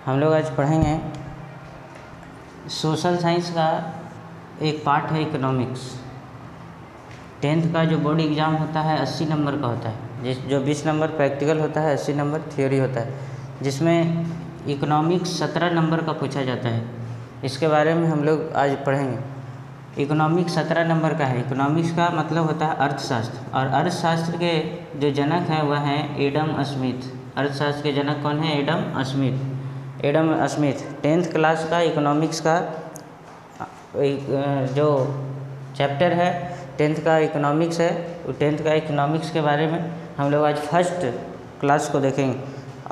हम लोग आज पढ़ेंगे सोशल साइंस का एक पार्ट है इकोनॉमिक्स। 10th का जो बोर्ड एग्ज़ाम होता है 80 नंबर का होता है, जो 20 नंबर प्रैक्टिकल होता है, 80 नंबर थ्योरी होता है, जिसमें इकोनॉमिक्स 17 नंबर का पूछा जाता है। इसके बारे में हम लोग आज पढ़ेंगे। इकोनॉमिक्स 17 नंबर का है। इकोनॉमिक्स का मतलब होता है अर्थशास्त्र, और अर्थशास्त्र के जो जनक हैं वह हैं एडम स्मिथ। अर्थशास्त्र के जनक कौन है? Adam Smith. 10th क्लास का इकोनॉमिक्स का जो चैप्टर है 10th का इकोनॉमिक्स है, 10th का इकोनॉमिक्स के बारे में हम लोग आज फर्स्ट क्लास को देखेंगे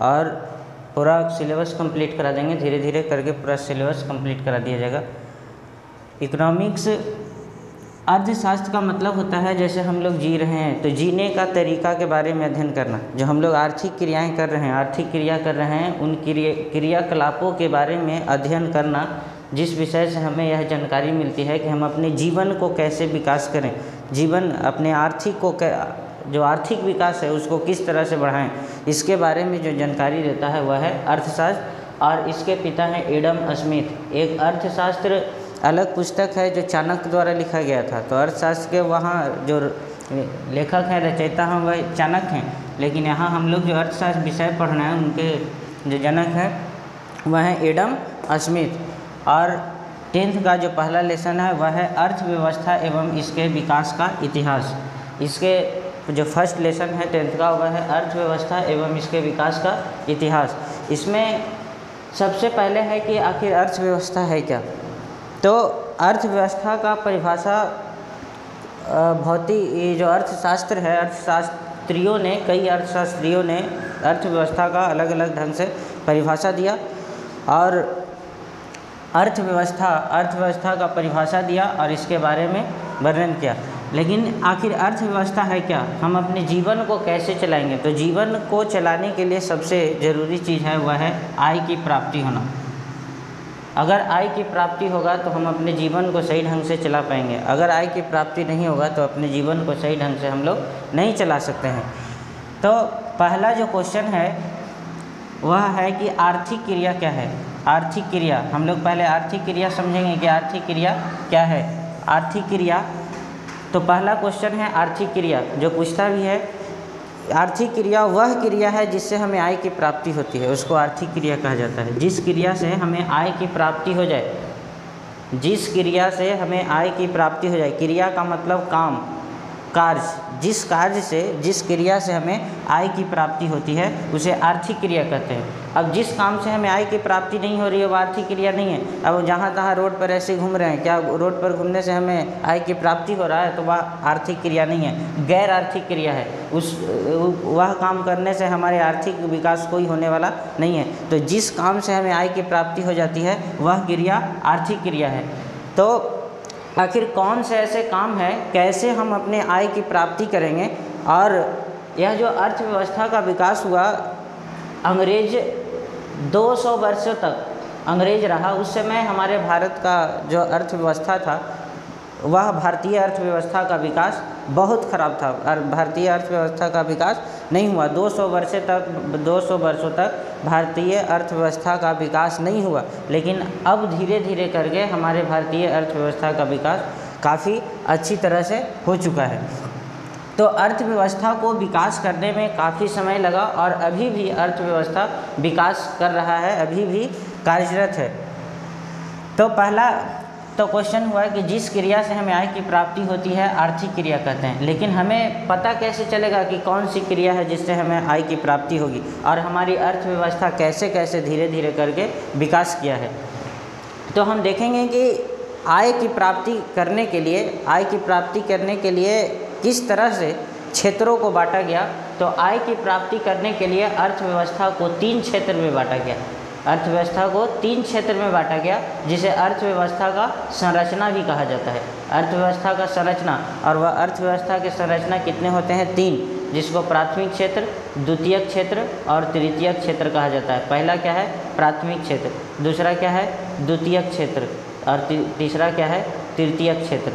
और पूरा सिलेबस कंप्लीट करा देंगे। धीरे धीरे करके पूरा सिलेबस कंप्लीट करा दिया जाएगा। इकोनॉमिक्स अर्थशास्त्र का मतलब होता है जैसे हम लोग जी रहे हैं तो जीने का तरीका के बारे में अध्ययन करना। जो हम लोग आर्थिक क्रियाएं कर रहे हैं, आर्थिक क्रिया कर रहे हैं, उन क्रियाकलापों के बारे में अध्ययन करना, जिस विषय से हमें यह जानकारी मिलती है कि हम अपने जीवन को कैसे विकास करें, जीवन अपने जो आर्थिक विकास है उसको किस तरह से बढ़ाएं, इसके बारे में जो जानकारी देता है वह है अर्थशास्त्र। और इसके पिता हैं एडम स्मिथ। एक अर्थशास्त्र अलग पुस्तक है जो चाणक्य द्वारा लिखा गया था। तो अर्थशास्त्र के वहाँ जो लेखक हैं, रचयिता हैं, वह चाणक्य हैं, लेकिन यहाँ हम लोग जो अर्थशास्त्र विषय पढ़ रहे हैं उनके जो जनक हैं वह हैं एडम स्मिथ। और 10th का जो पहला लेसन है वह है अर्थव्यवस्था एवं इसके विकास का इतिहास। इसके जो फर्स्ट लेसन है 10th का वह है अर्थव्यवस्था एवं इसके विकास का इतिहास। इसमें सबसे पहले है कि आखिर अर्थव्यवस्था है क्या। तो अर्थव्यवस्था का परिभाषा जो अर्थशास्त्र है, कई अर्थशास्त्रियों ने अर्थव्यवस्था का अलग अलग ढंग से परिभाषा दिया और अर्थव्यवस्था का परिभाषा दिया और इसके बारे में वर्णन किया। लेकिन आखिर अर्थव्यवस्था है क्या, हम अपने जीवन को कैसे चलाएंगे? तो जीवन को चलाने के लिए सबसे ज़रूरी चीज़ है वह है आय की प्राप्ति होना। अगर आय की प्राप्ति होगा तो हम अपने जीवन को सही ढंग से चला पाएंगे। अगर आय की प्राप्ति नहीं होगा तो अपने जीवन को सही ढंग से हम लोग नहीं चला सकते हैं। तो पहला जो क्वेश्चन है वह है कि आर्थिक क्रिया क्या है। आर्थिक क्रिया, हम लोग पहले आर्थिक क्रिया समझेंगे कि आर्थिक क्रिया क्या है। आर्थिक क्रिया, तो पहला क्वेश्चन है आर्थिक क्रिया, जो पूछता भी है। आर्थिक क्रिया वह क्रिया है जिससे हमें आय की प्राप्ति होती है, उसको आर्थिक क्रिया कहा जाता है। जिस क्रिया से हमें आय की प्राप्ति हो जाए, जिस क्रिया से हमें आय की प्राप्ति हो जाए, क्रिया का मतलब काम, कार्य, जिस क्रिया से हमें आय की प्राप्ति होती है उसे आर्थिक क्रिया कहते हैं। अब जिस काम से हमें आय की प्राप्ति नहीं हो रही है वो आर्थिक क्रिया नहीं है। अब जहाँ तहाँ रोड पर ऐसे घूम रहे हैं, क्या रोड पर घूमने से हमें आय की प्राप्ति हो रहा है? तो वह आर्थिक क्रिया नहीं है, गैर आर्थिक क्रिया है। वह काम करने से हमारे आर्थिक विकास कोई होने वाला नहीं है। तो जिस काम से हमें आय की प्राप्ति हो जाती है वह क्रिया आर्थिक क्रिया है। तो आखिर कौन से ऐसे काम हैं, कैसे हम अपने आय की प्राप्ति करेंगे? और यह जो अर्थव्यवस्था का विकास हुआ, अंग्रेज 200 वर्षों तक अंग्रेज रहा। उस समय हमारे भारत का जो अर्थव्यवस्था था वह भारतीय अर्थव्यवस्था का विकास बहुत खराब था और भारतीय अर्थव्यवस्था का विकास नहीं हुआ। 200 वर्षों तक भारतीय अर्थव्यवस्था का विकास नहीं हुआ। लेकिन अब धीरे धीरे करके हमारे भारतीय अर्थव्यवस्था का विकास काफ़ी अच्छी तरह से हो चुका है। तो अर्थव्यवस्था को विकास करने में काफ़ी समय लगा और अभी भी अर्थव्यवस्था विकास कर रहा है, अभी भी कार्यरत है। तो पहला क्वेश्चन हुआ कि जिस क्रिया से हमें आय की प्राप्ति होती है आर्थिक क्रिया कहते हैं। लेकिन हमें पता कैसे चलेगा कि कौन सी क्रिया है जिससे हमें आय की प्राप्ति होगी और हमारी अर्थव्यवस्था कैसे कैसे धीरे धीरे करके विकास किया है? तो हम देखेंगे कि आय की प्राप्ति करने के लिए किस तरह से क्षेत्रों को बांटा गया। तो आय की प्राप्ति करने के लिए अर्थव्यवस्था को 3 क्षेत्र में बांटा गया। अर्थव्यवस्था को 3 क्षेत्र में बांटा गया, जिसे अर्थव्यवस्था का संरचना भी कहा जाता है। अर्थव्यवस्था का संरचना, और वह अर्थव्यवस्था के संरचना कितने होते हैं? 3, जिसको प्राथमिक क्षेत्र, द्वितीयक क्षेत्र और तृतीयक क्षेत्र कहा जाता है। पहला क्या है? प्राथमिक क्षेत्र। दूसरा क्या है? द्वितीयक क्षेत्र। और तीसरा क्या है? तृतीयक क्षेत्र।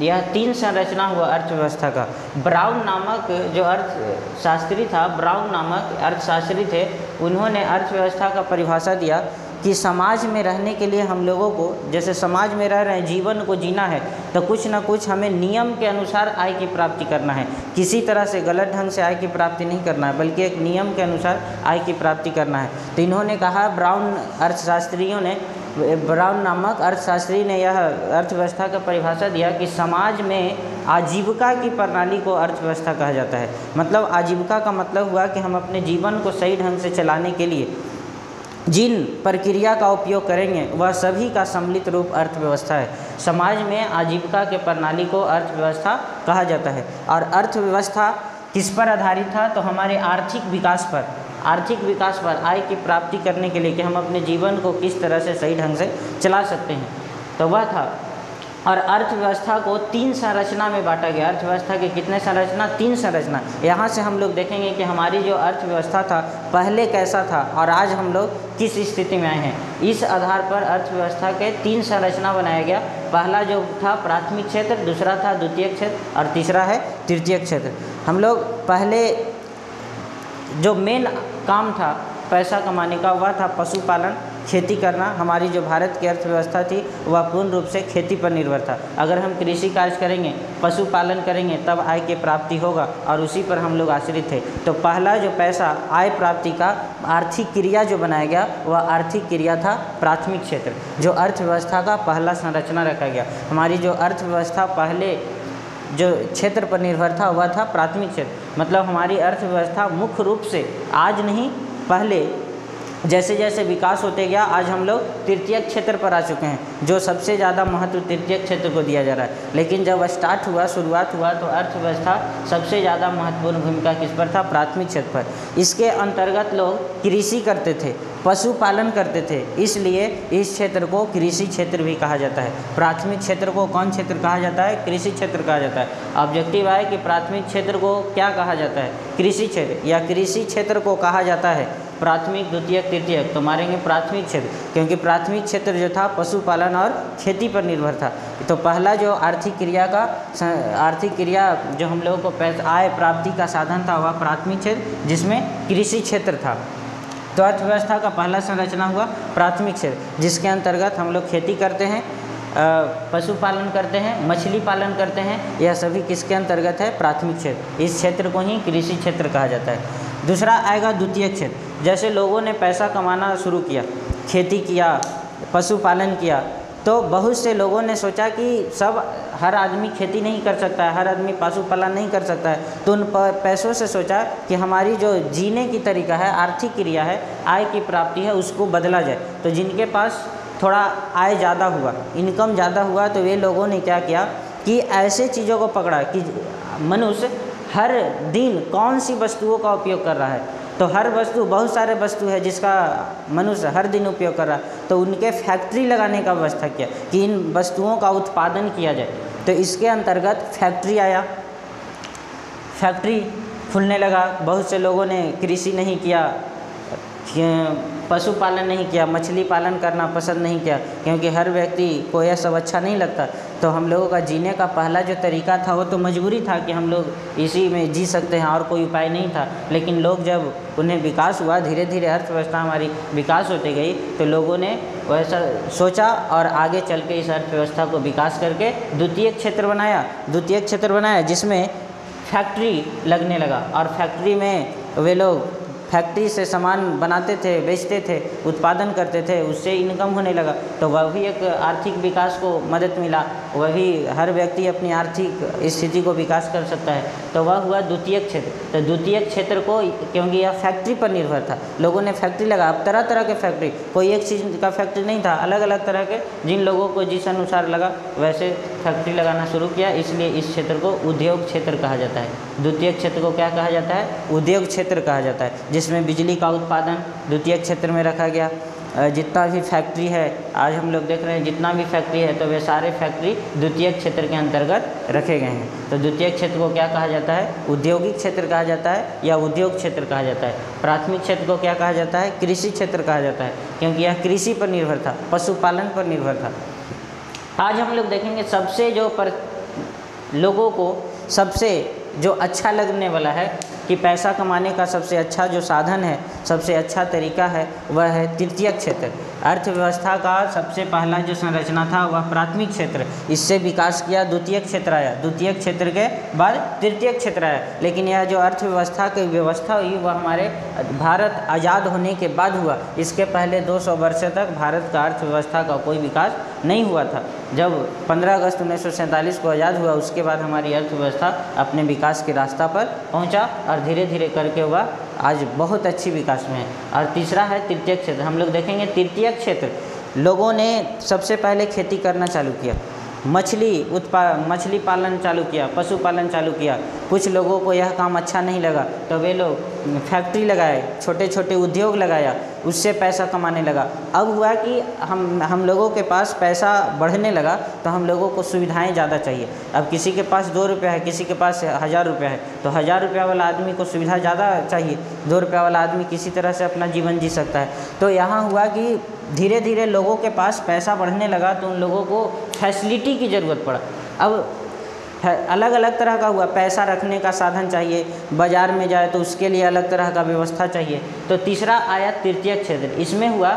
यह 3 संरचना हुआ अर्थव्यवस्था का। ब्राउन नामक जो अर्थशास्त्री था, ब्राउन नामक अर्थशास्त्री थे, उन्होंने अर्थव्यवस्था का परिभाषा दिया कि समाज में रहने के लिए हम लोगों को, जैसे समाज में रह रहे हैं, जीवन को जीना है तो कुछ ना कुछ हमें नियम के अनुसार आय की प्राप्ति करना है। किसी तरह से गलत ढंग से आय की प्राप्ति नहीं करना है, बल्कि एक नियम के अनुसार आय की प्राप्ति करना है। तो इन्होंने कहा, ब्राउन नामक अर्थशास्त्री ने यह अर्थव्यवस्था का परिभाषा दिया कि समाज में आजीविका की प्रणाली को अर्थव्यवस्था कहा जाता है। मतलब आजीविका का मतलब हुआ कि हम अपने जीवन को सही ढंग से चलाने के लिए जिन प्रक्रिया का उपयोग करेंगे वह सभी का सम्मिलित रूप अर्थव्यवस्था है। समाज में आजीविका के प्रणाली को अर्थव्यवस्था कहा जाता है। और अर्थव्यवस्था किस पर आधारित था? तो हमारे आर्थिक विकास पर, आय की प्राप्ति करने के लिए कि हम अपने जीवन को किस तरह से सही ढंग से चला सकते हैं, तो वह था। और अर्थव्यवस्था को 3 संरचना में बांटा गया। अर्थव्यवस्था के कितने संरचना? 3 संरचना। यहाँ से हम लोग देखेंगे कि हमारी जो अर्थव्यवस्था था पहले कैसा था और आज हम लोग किस स्थिति में आए हैं। इस आधार पर अर्थव्यवस्था के 3 संरचना बनाया गया। पहला जो था प्राथमिक क्षेत्र, दूसरा था द्वितीयक क्षेत्र और तीसरा है तृतीयक क्षेत्र। हम लोग पहले जो मेन काम था पैसा कमाने का, वह था पशुपालन, खेती करना। हमारी जो भारत की अर्थव्यवस्था थी वह पूर्ण रूप से खेती पर निर्भर था। अगर हम कृषि कार्य करेंगे, पशुपालन करेंगे, तब आय की प्राप्ति होगा और उसी पर हम लोग आश्रित थे। तो पहला जो पैसा आय प्राप्ति का आर्थिक क्रिया जो बनाया गया वह आर्थिक क्रिया था प्राथमिक क्षेत्र, जो अर्थव्यवस्था का पहला संरचना रखा गया। हमारी जो अर्थव्यवस्था पहले जो क्षेत्र पर निर्भर था वह था प्राथमिक क्षेत्र। मतलब हमारी अर्थव्यवस्था मुख्य रूप से आज नहीं, पहले जैसे जैसे विकास होते गया आज हम लोग तृतीयक क्षेत्र पर आ चुके हैं, जो सबसे ज़्यादा महत्व तृतीयक क्षेत्र को दिया जा रहा है। लेकिन जब शुरुआत हुआ तो अर्थव्यवस्था सबसे ज़्यादा महत्वपूर्ण भूमिका किस पर था? प्राथमिक क्षेत्र पर। इसके अंतर्गत लोग कृषि करते थे, पशुपालन करते थे, इसलिए इस क्षेत्र को कृषि क्षेत्र भी कहा जाता है। प्राथमिक क्षेत्र को कौन क्षेत्र कहा जाता है? कृषि क्षेत्र कहा जाता है। ऑब्जेक्टिव है कि प्राथमिक क्षेत्र को क्या कहा जाता है? कृषि क्षेत्र, या कृषि क्षेत्र को कहा जाता है प्राथमिक, द्वितीयक, तृतीयक। तो मारेंगे प्राथमिक क्षेत्र, क्योंकि प्राथमिक क्षेत्र जो था पशुपालन और खेती पर निर्भर था। तो पहला जो आर्थिक क्रिया जो हम लोगों को आय प्राप्ति का साधन था वह प्राथमिक क्षेत्र, जिसमें कृषि क्षेत्र था। तो अर्थव्यवस्था का पहला संरचना हुआ प्राथमिक क्षेत्र, जिसके अंतर्गत हम लोग खेती करते हैं, पशुपालन करते हैं, मछली पालन करते हैं। यह सभी किसके अंतर्गत है? प्राथमिक क्षेत्र। इस क्षेत्र को ही कृषि क्षेत्र कहा जाता है। दूसरा आएगा द्वितीयक क्षेत्र। जैसे लोगों ने पैसा कमाना शुरू किया, खेती किया, पशुपालन किया, तो बहुत से लोगों ने सोचा कि हर आदमी खेती नहीं कर सकता है, हर आदमी पशुपालन नहीं कर सकता है। तो उन पैसों से सोचा कि हमारी जो जीने की तरीका है, आर्थिक क्रिया है, आय की प्राप्ति है, उसको बदला जाए। तो जिनके पास थोड़ा आय ज़्यादा हुआ, इनकम ज़्यादा हुआ, तो वे लोगों ने क्या किया कि ऐसे चीज़ों को पकड़ा कि मनुष्य हर दिन कौन सी वस्तुओं का उपयोग कर रहा है। तो हर वस्तु, बहुत सारे वस्तु है जिसका मनुष्य हर दिन उपयोग कर रहा है। तो उनके फैक्ट्री लगाने का व्यवस्था किया कि इन वस्तुओं का उत्पादन किया जाए। तो इसके अंतर्गत फैक्ट्री आया, फैक्ट्री खुलने लगा। बहुत से लोगों ने कृषि नहीं किया, पशुपालन नहीं किया, मछली पालन करना पसंद नहीं किया, क्योंकि हर व्यक्ति को यह सब अच्छा नहीं लगता। तो हम लोगों का जीने का पहला जो तरीका था वो तो मजबूरी था कि हम लोग इसी में जी सकते हैं और कोई उपाय नहीं था। लेकिन लोग जब उन्हें विकास हुआ, धीरे धीरे अर्थव्यवस्था हमारी विकास होती गई, तो लोगों ने वैसा सोचा और आगे चल के इस अर्थव्यवस्था को विकास करके द्वितीयक क्षेत्र बनाया, जिसमें फैक्ट्री लगने लगा। और फैक्ट्री में वे लोग फैक्ट्री से सामान बनाते थे, बेचते थे, उत्पादन करते थे, उससे इनकम होने लगा। तो वह भी एक आर्थिक विकास को मदद मिला। वही हर व्यक्ति अपनी आर्थिक स्थिति को विकास कर सकता है। तो वह हुआ द्वितीयक क्षेत्र। तो द्वितीयक क्षेत्र को, क्योंकि यह फैक्ट्री पर निर्भर था, लोगों ने फैक्ट्री लगा। अब तरह तरह के फैक्ट्री, कोई एक चीज़ का फैक्ट्री नहीं था, अलग अलग तरह के, जिन लोगों को जिस अनुसार लगा वैसे फैक्ट्री लगाना शुरू किया। इसलिए इस क्षेत्र को उद्योग क्षेत्र कहा जाता है। द्वितीयक क्षेत्र को क्या कहा जाता है? उद्योग क्षेत्र कहा जाता है, जिसमें बिजली का उत्पादन द्वितीयक क्षेत्र में रखा गया। जितना भी फैक्ट्री है, आज हम लोग देख रहे हैं जितना भी फैक्ट्री है, तो वे सारे फैक्ट्री द्वितीयक क्षेत्र के अंतर्गत रखे गए हैं। तो द्वितीयक क्षेत्र को क्या कहा जाता है? औद्योगिक क्षेत्र कहा जाता है या उद्योग क्षेत्र कहा जाता है। प्राथमिक क्षेत्र को क्या कहा जाता है? कृषि क्षेत्र कहा जाता है, क्योंकि यह कृषि पर निर्भर था, पशुपालन पर निर्भर था। आज हम लोग देखेंगे सबसे जो लोगों को सबसे जो अच्छा लगने वाला है कि पैसा कमाने का सबसे अच्छा जो साधन है, सबसे अच्छा तरीका है, वह है तृतीयक क्षेत्र। अर्थव्यवस्था का सबसे पहला जो संरचना था वह प्राथमिक क्षेत्र, इससे विकास किया, द्वितीयक क्षेत्र आया, द्वितीयक क्षेत्र के बाद तृतीयक क्षेत्र आया। लेकिन यह जो अर्थव्यवस्था की व्यवस्था हुई वह हमारे भारत आज़ाद होने के बाद हुआ। इसके पहले 200 वर्ष तक भारत का अर्थव्यवस्था का कोई विकास नहीं हुआ था। जब 15 अगस्त 1947 को आज़ाद हुआ, उसके बाद हमारी अर्थव्यवस्था अपने विकास के रास्ता पर पहुंचा और धीरे धीरे करके वह आज बहुत अच्छी विकास में है। और तीसरा है तृतीयक क्षेत्र। हम लोग देखेंगे तृतीयक क्षेत्र, लोगों ने सबसे पहले खेती करना चालू किया, मछली पालन चालू किया, पशुपालन चालू किया। कुछ लोगों को यह काम अच्छा नहीं लगा तो वे लोग फैक्ट्री लगाए, छोटे छोटे उद्योग लगाया, उससे पैसा कमाने लगा। अब हुआ कि हम लोगों के पास पैसा बढ़ने लगा तो हम लोगों को सुविधाएं ज़्यादा चाहिए। अब किसी के पास 2 रुपया है, किसी के पास 1000 रुपया है, तो 1000 रुपया वाला आदमी को सुविधा ज़्यादा चाहिए, 2 रुपया वाला आदमी किसी तरह से अपना जीवन जी सकता है। तो यहाँ हुआ कि धीरे धीरे लोगों के पास पैसा बढ़ने लगा तो उन लोगों को फैसिलिटी की ज़रूरत पड़ा। अब अलग अलग तरह का हुआ, पैसा रखने का साधन चाहिए, बाज़ार में जाए तो उसके लिए अलग तरह का व्यवस्था चाहिए। तो तीसरा आया तृतीयक क्षेत्र। इसमें हुआ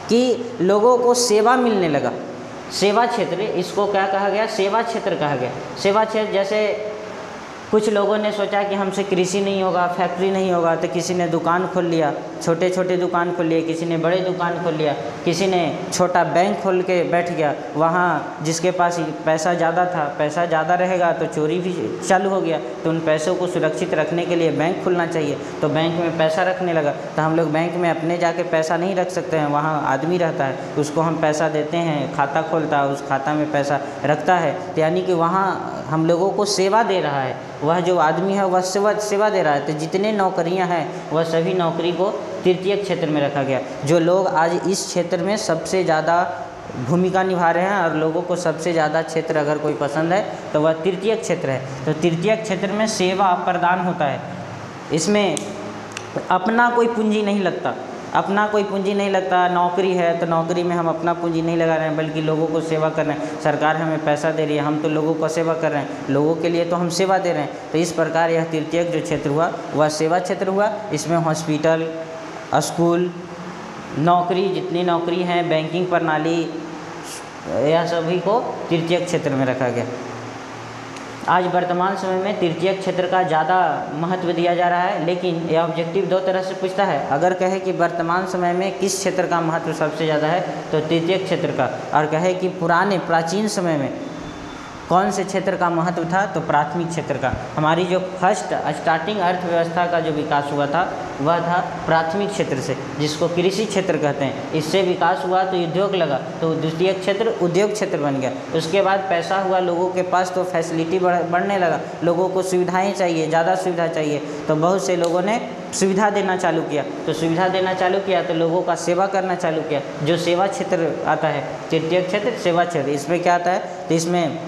कि लोगों को सेवा मिलने लगा, सेवा क्षेत्र, इसको क्या कहा गया, सेवा क्षेत्र कहा गया। सेवा क्षेत्र जैसे कुछ लोगों ने सोचा कि हमसे कृषि नहीं होगा, फैक्ट्री नहीं होगा, तो किसी ने दुकान खोल लिया, छोटे छोटे दुकान खोल लिए, किसी ने बड़े दुकान खोल लिया, किसी ने छोटा बैंक खोल के बैठ गया। वहाँ जिसके पास पैसा ज़्यादा था, पैसा ज़्यादा रहेगा तो चोरी भी चालू हो गया, तो उन पैसों को सुरक्षित रखने के लिए बैंक खुलना चाहिए, तो बैंक में पैसा रखने लगा। तो हम लोग बैंक में अपने जाके पैसा नहीं रख सकते हैं, वहाँ आदमी रहता है, उसको हम पैसा देते हैं, खाता खोलता है, उस खाता में पैसा रखता है। तो यानी कि वहाँ हम लोगों को सेवा दे रहा है, वह जो आदमी है वह सेवा दे रहा है। तो जितने नौकरियां हैं वह सभी नौकरी को तृतीयक क्षेत्र में रखा गया। जो लोग आज इस क्षेत्र में सबसे ज़्यादा भूमिका निभा रहे हैं और लोगों को सबसे ज़्यादा क्षेत्र अगर कोई पसंद है तो वह तृतीयक क्षेत्र है। तो तृतीयक क्षेत्र में सेवा प्रदान होता है, इसमें अपना कोई पूंजी नहीं लगता, अपना कोई पूंजी नहीं लगता। नौकरी है तो नौकरी में हम अपना पूंजी नहीं लगा रहे हैं, बल्कि लोगों को सेवा कर रहे हैं। सरकार हमें पैसा दे रही है, हम तो लोगों को सेवा कर रहे हैं, लोगों के लिए तो हम सेवा दे रहे हैं। तो इस प्रकार यह तृतीयक जो क्षेत्र हुआ वह सेवा क्षेत्र हुआ। इसमें हॉस्पिटल, स्कूल, नौकरी, जितनी नौकरी हैं, बैंकिंग प्रणाली, यह सभी को तृतीयक क्षेत्र में रखा गया। आज वर्तमान समय में तृतीयक क्षेत्र का ज़्यादा महत्व दिया जा रहा है, लेकिन यह ऑब्जेक्टिव 2 तरह से पूछता है। अगर कहे कि वर्तमान समय में किस क्षेत्र का महत्व सबसे ज़्यादा है तो तृतीयक क्षेत्र का, और कहे कि प्राचीन समय में कौन से क्षेत्र का महत्व था तो प्राथमिक क्षेत्र का। हमारी जो फर्स्ट स्टार्टिंग अर्थव्यवस्था का जो विकास हुआ था वह था प्राथमिक क्षेत्र से, जिसको कृषि क्षेत्र कहते हैं। इससे विकास हुआ तो उद्योग लगा, तो द्वितीय क्षेत्र उद्योग क्षेत्र बन गया। उसके बाद पैसा हुआ लोगों के पास तो फैसिलिटी बढ़ने लगा, लोगों को सुविधाएं चाहिए, ज़्यादा सुविधा चाहिए, तो बहुत से लोगों ने सुविधा देना चालू किया। तो सुविधा देना चालू किया तो लोगों का सेवा करना चालू किया। जो सेवा क्षेत्र आता है, तृतीय क्षेत्र सेवा क्षेत्र, इसमें क्या आता है तो इसमें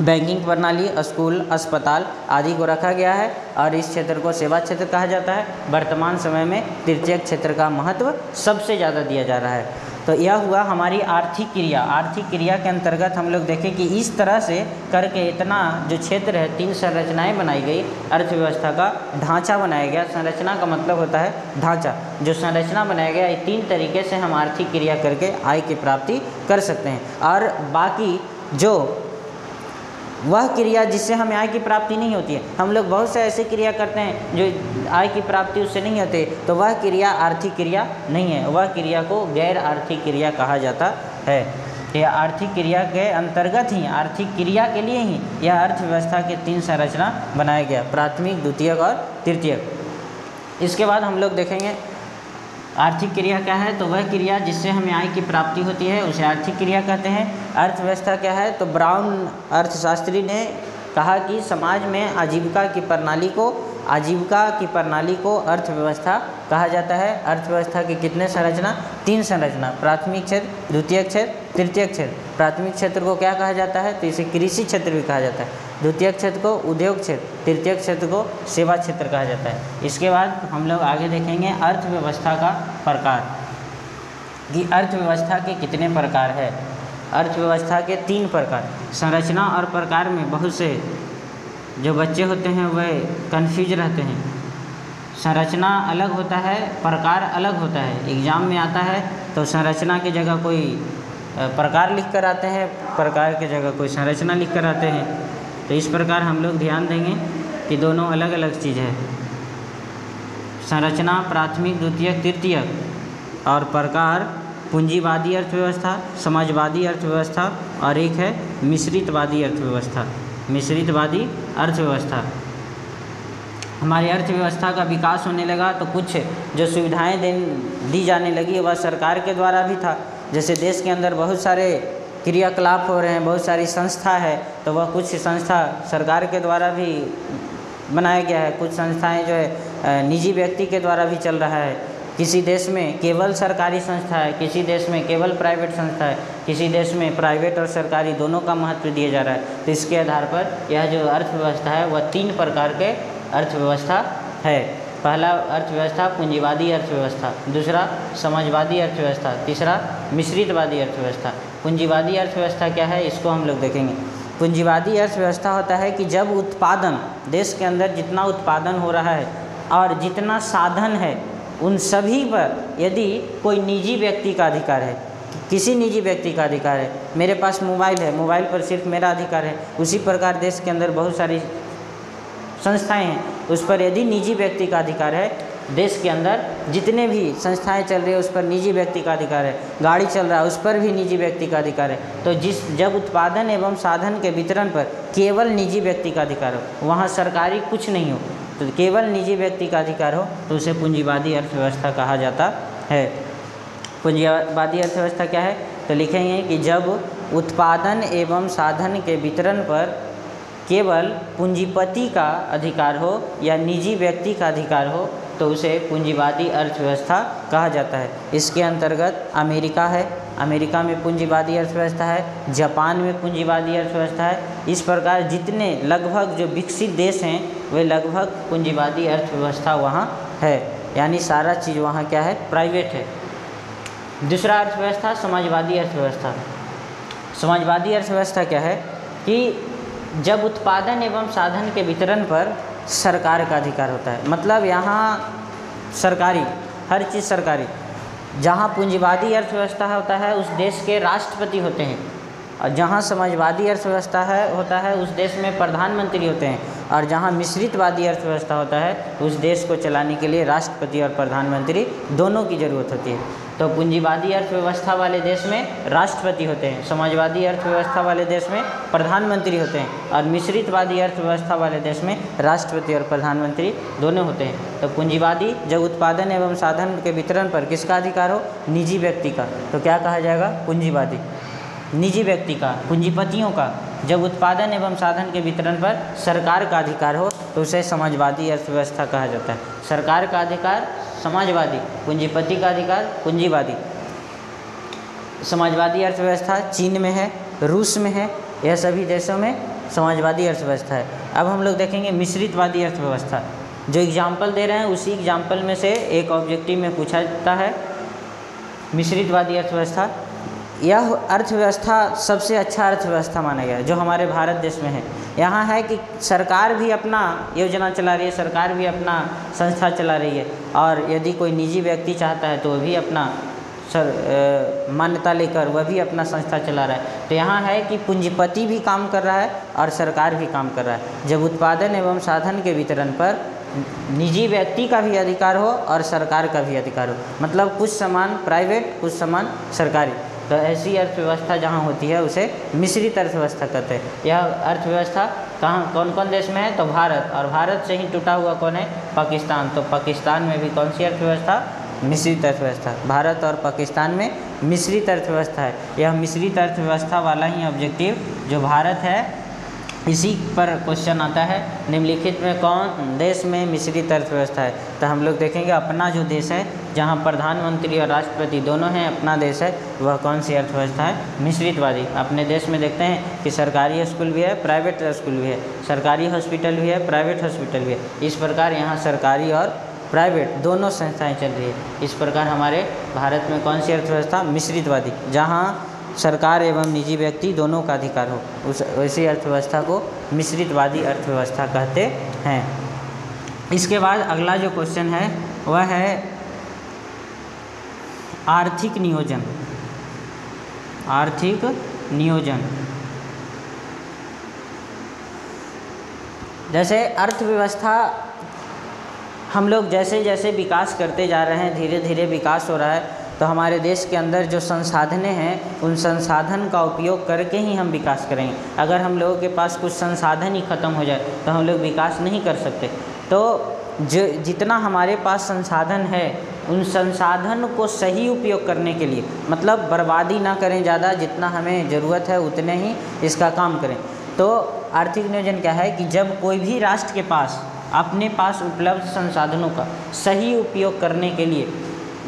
बैंकिंग प्रणाली, स्कूल, अस्पताल आदि को रखा गया है और इस क्षेत्र को सेवा क्षेत्र कहा जाता है। वर्तमान समय में तृतीय क्षेत्र का महत्व सबसे ज़्यादा दिया जा रहा है। तो यह हुआ हमारी आर्थिक क्रिया। आर्थिक क्रिया के अंतर्गत हम लोग देखें कि इस तरह से करके इतना जो क्षेत्र है 3 संरचनाएं बनाई गई, अर्थव्यवस्था का ढांचा बनाया गया। संरचना का मतलब होता है ढांचा। जो संरचना बनाया गया, ये 3 तरीके से हम आर्थिक क्रिया करके आय की प्राप्ति कर सकते हैं। और बाकी जो वह क्रिया जिससे हमें आय की प्राप्ति नहीं होती है, हम लोग बहुत से ऐसे क्रिया करते हैं जो आय की प्राप्ति उससे नहीं होती, तो वह क्रिया आर्थिक क्रिया नहीं है, वह क्रिया को गैर आर्थिक क्रिया कहा जाता है। यह आर्थिक क्रिया के अंतर्गत ही, आर्थिक क्रिया के लिए ही यह अर्थव्यवस्था के 3 संरचना बनाया गया, प्राथमिक, द्वितीयक और तृतीयक। इसके बाद हम लोग देखेंगे आर्थिक क्रिया क्या है, तो वह क्रिया जिससे हमें आय की प्राप्ति होती है उसे आर्थिक क्रिया कहते हैं। अर्थव्यवस्था क्या है, तो ब्राउन अर्थशास्त्री ने कहा कि समाज में आजीविका की प्रणाली को अर्थव्यवस्था कहा जाता है। अर्थव्यवस्था की कितने संरचना, 3 संरचना, प्राथमिक क्षेत्र, द्वितीयक क्षेत्र, तृतीयक क्षेत्र। प्राथमिक क्षेत्र को क्या कहा जाता है, तो इसे कृषि क्षेत्र भी कहा जाता है। द्वितीयक क्षेत्र को उद्योग क्षेत्र, तृतीयक क्षेत्र को सेवा क्षेत्र कहा जाता है। इसके बाद हम लोग आगे देखेंगे अर्थव्यवस्था का प्रकार, कि अर्थव्यवस्था के कितने प्रकार है। अर्थव्यवस्था के 3 प्रकार। संरचना और प्रकार में बहुत से जो बच्चे होते हैं वह कन्फ्यूज रहते हैं। संरचना अलग होता है, प्रकार अलग होता है। एग्ज़ाम में आता है तो संरचना की जगह कोई प्रकार लिख कर आते हैं, प्रकार की जगह कोई संरचना लिख कर आते हैं। तो इस प्रकार हम लोग ध्यान देंगे कि दोनों अलग अलग चीज़ है। संरचना प्राथमिक, द्वितीयक, तृतीयक और प्रकार पूंजीवादी अर्थव्यवस्था, समाजवादी अर्थव्यवस्था और एक है मिश्रितवादी अर्थव्यवस्था। मिश्रितवादी अर्थव्यवस्था। हमारी अर्थव्यवस्था का विकास होने लगा तो कुछ जो सुविधाएं दी जाने लगी वह सरकार के द्वारा भी था। जैसे देश के अंदर बहुत सारे क्रियाकलाप हो रहे हैं, बहुत सारी संस्था है, तो वह कुछ संस्था सरकार के द्वारा भी बनाया गया है। कुछ संस्थाएं जो है निजी व्यक्ति के द्वारा भी चल रहा है। किसी देश में केवल सरकारी संस्था है, किसी देश में केवल प्राइवेट संस्था है, किसी देश में प्राइवेट और सरकारी दोनों का महत्व दिया जा रहा है। तो इसके आधार पर यह जो अर्थव्यवस्था है वह 3 प्रकार के अर्थव्यवस्था है। पहला अर्थव्यवस्था पूंजीवादी अर्थव्यवस्था, दूसरा समाजवादी अर्थव्यवस्था, तीसरा मिश्रितवादी अर्थव्यवस्था। पूंजीवादी अर्थव्यवस्था क्या है इसको हम लोग देखेंगे। पूंजीवादी अर्थव्यवस्था होता है कि जब उत्पादन, देश के अंदर जितना उत्पादन हो रहा है और जितना साधन है उन सभी पर यदि कोई निजी व्यक्ति का अधिकार है, किसी निजी व्यक्ति का अधिकार है, मेरे पास मोबाइल है, मोबाइल पर सिर्फ मेरा अधिकार है, उसी प्रकार देश के अंदर बहुत सारी संस्थाएं हैं, उस पर यदि निजी व्यक्ति का अधिकार है, देश के अंदर जितने भी संस्थाएं चल रही है उस पर निजी व्यक्ति का अधिकार है, गाड़ी चल रहा है उस पर भी निजी व्यक्ति का अधिकार है। तो जब उत्पादन एवं साधन के वितरण पर केवल निजी व्यक्ति का अधिकार हो, वहाँ सरकारी कुछ नहीं हो, तो केवल निजी व्यक्ति का अधिकार हो तो उसे पूंजीवादी अर्थव्यवस्था कहा जाता है। पूंजीवादी अर्थव्यवस्था क्या है तो लिखेंगे कि जब उत्पादन एवं साधन के वितरण पर केवल पूंजीपति का अधिकार हो या निजी व्यक्ति का अधिकार हो तो उसे पूंजीवादी अर्थव्यवस्था कहा जाता है। इसके अंतर्गत अमेरिका है, अमेरिका में पूंजीवादी अर्थव्यवस्था है, जापान में पूंजीवादी अर्थव्यवस्था है। इस प्रकार जितने लगभग जो विकसित देश हैं वे लगभग पूंजीवादी अर्थव्यवस्था वहाँ है, यानी सारा चीज़ वहाँ क्या है, प्राइवेट है। दूसरा अर्थव्यवस्था समाजवादी अर्थव्यवस्था। समाजवादी अर्थव्यवस्था क्या है कि जब उत्पादन एवं साधन के वितरण पर सरकार का अधिकार होता है, मतलब यहाँ सरकारी, हर चीज़ सरकारी। जहाँ पूंजीवादी अर्थव्यवस्था होता है उस देश के राष्ट्रपति होते हैं, और जहाँ समाजवादी अर्थव्यवस्था होता है उस देश में प्रधानमंत्री होते हैं, और जहाँ मिश्रितवादी अर्थव्यवस्था होता है उस देश को चलाने के लिए राष्ट्रपति और प्रधानमंत्री दोनों की ज़रूरत होती है। तो पूंजीवादी अर्थव्यवस्था वाले देश में राष्ट्रपति होते हैं, समाजवादी अर्थव्यवस्था वाले देश में प्रधानमंत्री होते हैं, और मिश्रितवादी अर्थव्यवस्था वाले देश में राष्ट्रपति और प्रधानमंत्री दोनों होते हैं। तो पूंजीवादी जब उत्पादन एवं साधन के वितरण पर किसका अधिकार हो, निजी व्यक्ति का, तो क्या कहा जाएगा, पूंजीवादी। निजी व्यक्ति का, पूंजीपतियों का जब उत्पादन एवं साधन के वितरण पर सरकार का अधिकार हो तो उसे समाजवादी अर्थव्यवस्था कहा जाता है। सरकार का अधिकार समाजवादी, पूंजीपति का अधिकार पूंजीवादी। समाजवादी अर्थव्यवस्था चीन में है, रूस में है, यह सभी देशों में समाजवादी अर्थव्यवस्था है। अब हम लोग देखेंगे मिश्रितवादी अर्थव्यवस्था। जो एग्जाम्पल दे रहे हैं उसी एग्जाम्पल में से एक ऑब्जेक्टिव में पूछा जाता है। मिश्रितवादी अर्थव्यवस्था, यह अर्थव्यवस्था सबसे अच्छा अर्थव्यवस्था माना गया है जो हमारे भारत देश में है। यहाँ है कि सरकार भी अपना योजना चला रही है, सरकार भी अपना संस्था चला रही है, और यदि कोई निजी व्यक्ति चाहता है तो वह भी अपना मान्यता लेकर वह भी अपना संस्था चला रहा है। तो यहाँ है कि पूंजीपति भी काम कर रहा है और सरकार भी काम कर रहा है। जब उत्पादन एवं साधन के वितरण पर निजी व्यक्ति का भी अधिकार हो और सरकार का भी अधिकार हो, मतलब कुछ सामान प्राइवेट कुछ सामान सरकारी, तो ऐसी अर्थव्यवस्था जहाँ होती है उसे मिश्रित अर्थव्यवस्था कहते हैं। यह अर्थव्यवस्था कहाँ कौन कौन देश में है तो भारत, और भारत से ही टूटा हुआ कौन है, पाकिस्तान। तो पाकिस्तान में भी कौन सी अर्थव्यवस्था, मिश्रित अर्थव्यवस्था। भारत और पाकिस्तान में मिश्रित अर्थव्यवस्था है। यह मिश्रित अर्थव्यवस्था वाला ही ऑब्जेक्टिव जो भारत है इसी पर क्वेश्चन आता है। निम्नलिखित में कौन देश में मिश्रित अर्थव्यवस्था है, तो हम लोग देखेंगे अपना जो देश है जहां प्रधानमंत्री और राष्ट्रपति दोनों हैं, अपना देश है, वह कौन सी अर्थव्यवस्था है, मिश्रितवादी। अपने देश में देखते हैं कि सरकारी स्कूल भी है, प्राइवेट स्कूल भी है, सरकारी हॉस्पिटल भी है, प्राइवेट हॉस्पिटल भी है। इस प्रकार यहाँ सरकारी और प्राइवेट दोनों संस्थाएँ चल रही है। इस प्रकार हमारे भारत में कौन सी अर्थव्यवस्था, मिश्रितवादी, जहाँ सरकार एवं निजी व्यक्ति दोनों का अधिकार हो, उस वैसी अर्थव्यवस्था को मिश्रितवादी अर्थव्यवस्था कहते हैं। इसके बाद अगला जो क्वेश्चन है वह है आर्थिक नियोजन। आर्थिक नियोजन, जैसे अर्थव्यवस्था हम लोग जैसे जैसे विकास करते जा रहे हैं, धीरे धीरे विकास हो रहा है, तो हमारे देश के अंदर जो संसाधनें हैं उन संसाधन का उपयोग करके ही हम विकास करेंगे। अगर हम लोगों के पास कुछ संसाधन ही ख़त्म हो जाए तो हम लोग विकास नहीं कर सकते। तो जितना हमारे पास संसाधन है उन संसाधन को सही उपयोग करने के लिए, मतलब बर्बादी ना करें ज़्यादा, जितना हमें ज़रूरत है उतने ही इसका काम करें। तो आर्थिक नियोजन क्या है कि जब कोई भी राष्ट्र के पास अपने पास उपलब्ध संसाधनों का सही उपयोग करने के लिए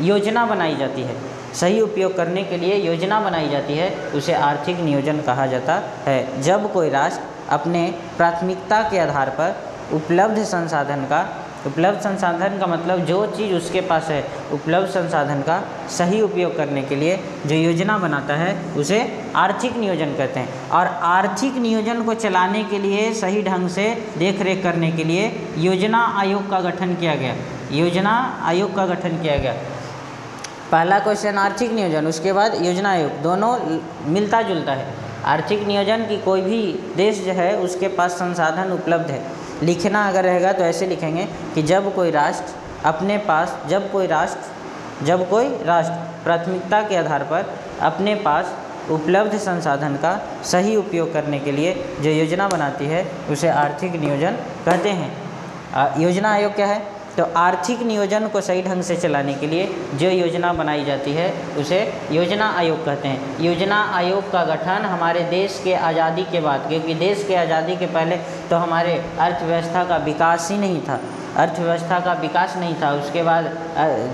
योजना बनाई जाती है, सही उपयोग करने के लिए योजना बनाई जाती है, उसे आर्थिक नियोजन कहा जाता है। जब कोई राष्ट्र अपने प्राथमिकता के आधार पर उपलब्ध संसाधन का मतलब जो चीज़ उसके पास है, उपलब्ध संसाधन का सही उपयोग करने के लिए जो योजना बनाता है उसे आर्थिक नियोजन कहते हैं। और आर्थिक नियोजन को चलाने के लिए, सही ढंग से देख रेख करने के लिए योजना आयोग का गठन किया गया। योजना आयोग का गठन किया गया। पहला क्वेश्चन आर्थिक नियोजन, उसके बाद योजना आयोग, दोनों मिलता जुलता है। आर्थिक नियोजन की कोई भी देश जो है उसके पास संसाधन उपलब्ध है, लिखना अगर रहेगा तो ऐसे लिखेंगे कि जब कोई राष्ट्र प्राथमिकता के आधार पर अपने पास उपलब्ध संसाधन का सही उपयोग करने के लिए जो योजना बनाती है उसे आर्थिक नियोजन कहते हैं। योजना आयोग क्या है? तो आर्थिक नियोजन को सही ढंग से चलाने के लिए जो योजना बनाई जाती है उसे योजना आयोग कहते हैं। योजना आयोग का गठन हमारे देश के आज़ादी के बाद, क्योंकि देश के आज़ादी के पहले तो हमारे अर्थव्यवस्था का विकास ही नहीं था, उसके बाद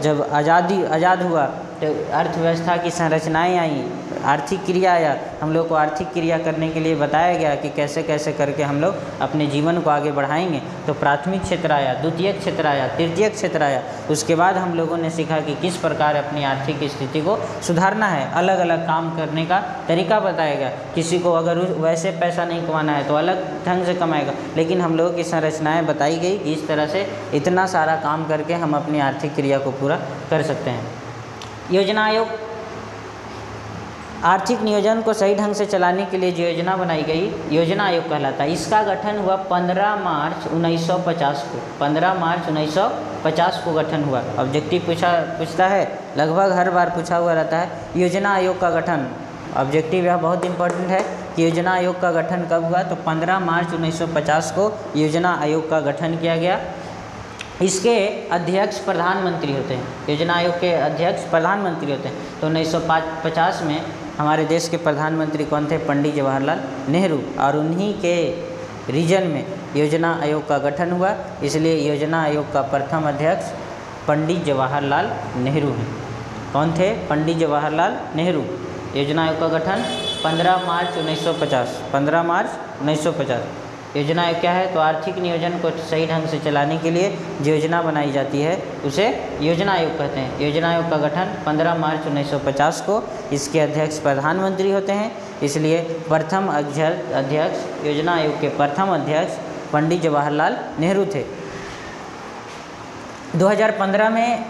जब आज़ाद हुआ तो अर्थव्यवस्था की संरचनाएं आई, आर्थिक क्रिया आया, हम लोग को आर्थिक क्रिया करने के लिए बताया गया कि कैसे कैसे करके हम लोग अपने जीवन को आगे बढ़ाएंगे। तो प्राथमिक क्षेत्र आया, द्वितीयक क्षेत्र आया, तृतीयक क्षेत्र आया। उसके बाद हम लोगों ने सीखा कि किस प्रकार अपनी आर्थिक स्थिति को सुधारना है, अलग अलग काम करने का तरीका बताया गया। किसी को अगर वैसे पैसा नहीं कमाना है तो अलग ढंग से कमाएगा, लेकिन हम लोगों की संरचनाएँ बताई गई कि इस तरह से इतना सारा काम करके हम अपनी आर्थिक क्रिया को पूरा कर सकते हैं। योजना आयोग आर्थिक नियोजन को सही ढंग से चलाने के लिए जो योजना बनाई गई योजना आयोग कहलाता है। इसका गठन हुआ 15 मार्च 1950 को। 15 मार्च 1950 को गठन हुआ। ऑब्जेक्टिव पूछता है, लगभग हर बार पूछा हुआ रहता है योजना आयोग का गठन। ऑब्जेक्टिव यह बहुत इंपॉर्टेंट है कि योजना आयोग का गठन कब हुआ, तो 15 मार्च 1950 को योजना आयोग का गठन किया गया। इसके अध्यक्ष प्रधानमंत्री होते हैं। योजना आयोग के अध्यक्ष प्रधानमंत्री होते हैं। तो 1950 में हमारे देश के प्रधानमंत्री कौन थे? पंडित जवाहरलाल नेहरू। और उन्हीं के रीजन में योजना आयोग का गठन हुआ, इसलिए योजना आयोग का प्रथम अध्यक्ष पंडित जवाहरलाल नेहरू हैं। कौन थे? पंडित जवाहरलाल नेहरू। योजना आयोग का गठन 15 मार्च 1950। 15 मार्च 1950। योजना आयोग क्या है? तो आर्थिक नियोजन को सही ढंग से चलाने के लिए जो योजना बनाई जाती है उसे योजना आयोग कहते हैं। योजना आयोग का गठन 15 मार्च 1950 को। इसके अध्यक्ष प्रधानमंत्री होते हैं, इसलिए प्रथम अध्यक्ष योजना आयोग के प्रथम अध्यक्ष पंडित जवाहरलाल नेहरू थे। 2015 में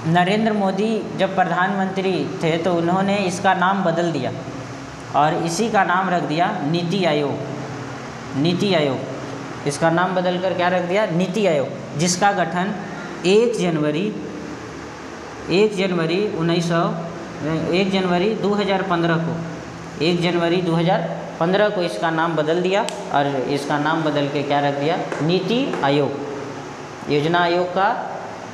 नरेंद्र मोदी जब प्रधानमंत्री थे तो उन्होंने इसका नाम बदल दिया और इसी का नाम रख दिया नीति आयोग। नीति आयोग, इसका नाम बदलकर क्या रख दिया? नीति आयोग, जिसका गठन 1 जनवरी 2015 को इसका नाम बदल दिया और इसका नाम बदल के क्या रख दिया? नीति आयोग। योजना आयोग का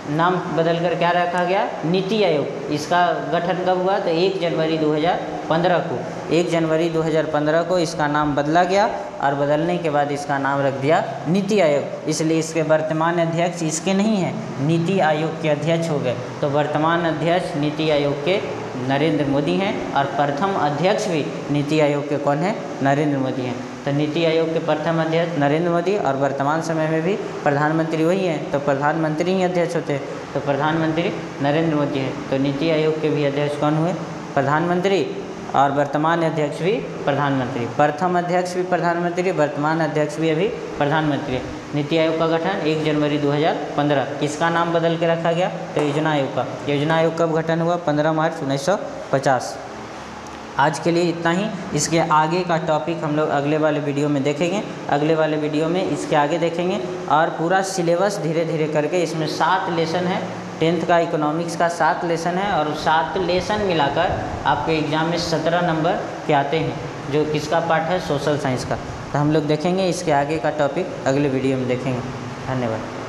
नाम बदलकर क्या रखा गया? नीति आयोग। इसका गठन कब हुआ? तो 1 जनवरी 2015 को। 1 जनवरी 2015 को इसका नाम बदला गया और बदलने के बाद इसका नाम रख दिया नीति आयोग। इसलिए इसके वर्तमान अध्यक्ष इसके नहीं हैं, नीति आयोग के अध्यक्ष हो गए। तो वर्तमान अध्यक्ष नीति आयोग के नरेंद्र मोदी हैं और प्रथम अध्यक्ष भी नीति आयोग के कौन है? नरेंद्र मोदी हैं। तो नीति आयोग के प्रथम अध्यक्ष नरेंद्र मोदी और वर्तमान समय में भी प्रधानमंत्री वही हैं, तो प्रधानमंत्री ही अध्यक्ष होते हैं। तो प्रधानमंत्री नरेंद्र मोदी हैं। तो नीति आयोग के भी अध्यक्ष कौन हुए? प्रधानमंत्री। और वर्तमान अध्यक्ष भी प्रधानमंत्री। प्रथम अध्यक्ष भी प्रधानमंत्री, वर्तमान अध्यक्ष भी अभी प्रधानमंत्री। नीति आयोग का गठन 1 जनवरी 2015। किसका नाम बदल के रखा गया? तो योजना आयोग का। योजना आयोग कब गठन हुआ? 15 मार्च 1950। आज के लिए इतना ही। इसके आगे का टॉपिक हम लोग अगले वाले वीडियो में देखेंगे। अगले वाले वीडियो में इसके आगे देखेंगे और पूरा सिलेबस धीरे धीरे करके, इसमें 7 लेसन है। 10th का इकोनॉमिक्स का 7 लेसन है और 7 लेसन मिलाकर आपके एग्ज़ाम में 17 नंबर के आते हैं, जो किसका पार्ट है? सोशल साइंस का। तो हम लोग देखेंगे इसके आगे का टॉपिक अगले वीडियो में देखेंगे। धन्यवाद।